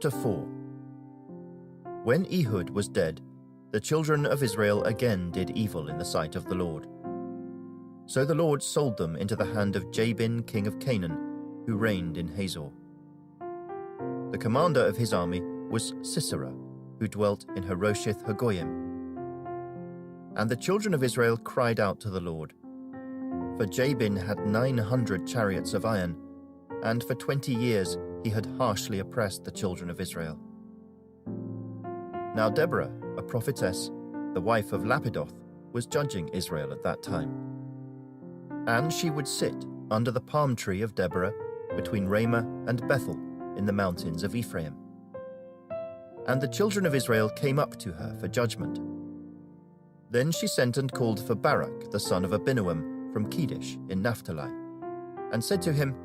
Chapter 4. When Ehud was dead, the children of Israel again did evil in the sight of the Lord. So the Lord sold them into the hand of Jabin king of Canaan, who reigned in Hazor. The commander of his army was Sisera, who dwelt in Harosheth Hagoyim. And the children of Israel cried out to the Lord. For Jabin had 900 chariots of iron, and for 20 years he had harshly oppressed the children of Israel. Now Deborah, a prophetess, the wife of Lapidoth, was judging Israel at that time. And she would sit under the palm tree of Deborah between Ramah and Bethel in the mountains of Ephraim. And the children of Israel came up to her for judgment. Then she sent and called for Barak, the son of Abinoam, from Kedesh in Naphtali, and said to him,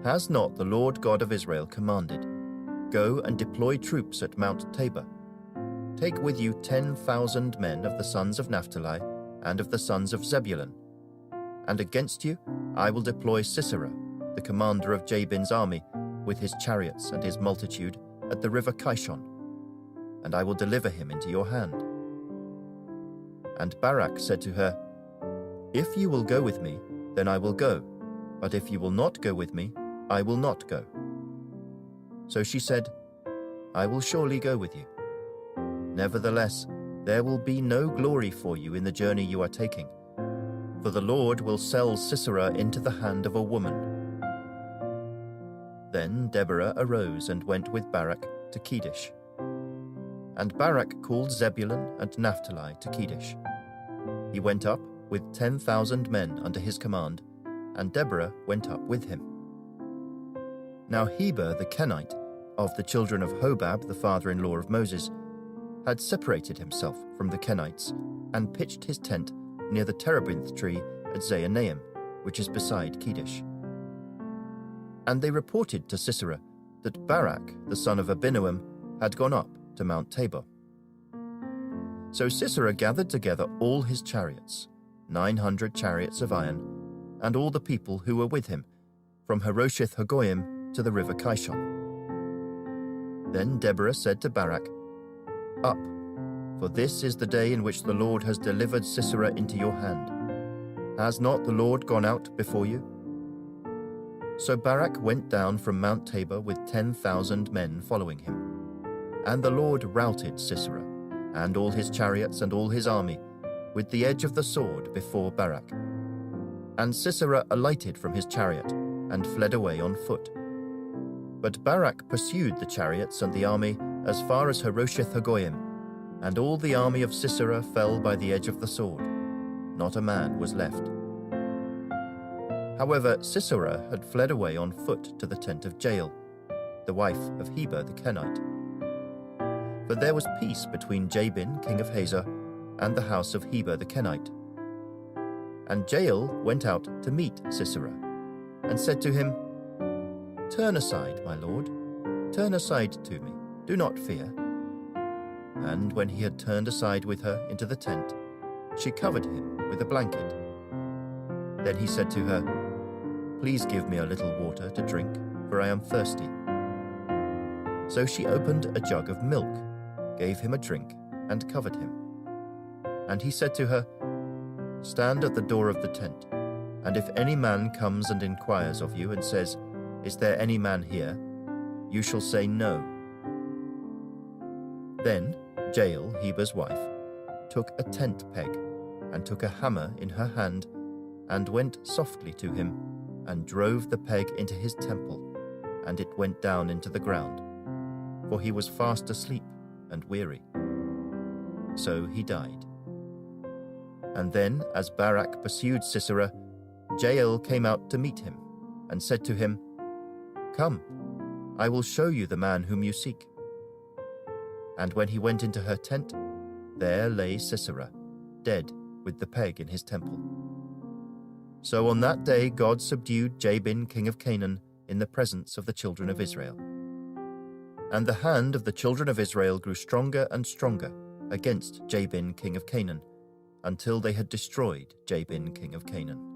Has not the Lord God of Israel commanded, Go and deploy troops at Mount Tabor? Take with you 10,000 men of the sons of Naphtali and of the sons of Zebulun. And against you I will deploy Sisera, the commander of Jabin's army, with his chariots and his multitude, at the river Kishon, and I will deliver him into your hand. And Barak said to her, If you will go with me, then I will go, but if you will not go with me, I will not go. So she said, I will surely go with you. Nevertheless, there will be no glory for you in the journey you are taking, for the Lord will sell Sisera into the hand of a woman. Then Deborah arose and went with Barak to Kedesh. And Barak called Zebulun and Naphtali to Kedesh. He went up with 10,000 men under his command, and Deborah went up with him. Now Heber the Kenite, of the children of Hobab the father-in-law of Moses, had separated himself from the Kenites and pitched his tent near the terebinth tree at Zaanaim, which is beside Kedesh. And they reported to Sisera that Barak, the son of Abinoam, had gone up to Mount Tabor. So Sisera gathered together all his chariots, 900 chariots of iron, and all the people who were with him, from Harosheth Hagoyim to the river Kishon. Then Deborah said to Barak, Up, for this is the day in which the Lord has delivered Sisera into your hand. Has not the Lord gone out before you? So Barak went down from Mount Tabor with 10,000 men following him. And the Lord routed Sisera, and all his chariots and all his army, with the edge of the sword before Barak. And Sisera alighted from his chariot, and fled away on foot. But Barak pursued the chariots and the army as far as Harosheth Hagoyim, and all the army of Sisera fell by the edge of the sword. Not a man was left. However, Sisera had fled away on foot to the tent of Jair, the wife of Heber the Kenite. For there was peace between Jabin, king of Hazor, and the house of Heber the Kenite. And Jair went out to meet Sisera, and said to him, Turn aside, my lord, turn aside to me, do not fear. And when he had turned aside with her into the tent, she covered him with a blanket. Then he said to her, Please give me a little water to drink, for I am thirsty. So she opened a jug of milk, gave him a drink, and covered him. And he said to her, Stand at the door of the tent, and if any man comes and inquires of you and says, Is there any man here? You shall say no. Then Jael, Heber's wife, took a tent peg, and took a hammer in her hand, and went softly to him, and drove the peg into his temple, and it went down into the ground, for he was fast asleep and weary. So he died. And then, as Barak pursued Sisera, Jael came out to meet him, and said to him, Come, I will show you the man whom you seek. And when he went into her tent, there lay Sisera, dead with the peg in his temple. So on that day God subdued Jabin king of Canaan in the presence of the children of Israel. And the hand of the children of Israel grew stronger and stronger against Jabin king of Canaan, until they had destroyed Jabin king of Canaan.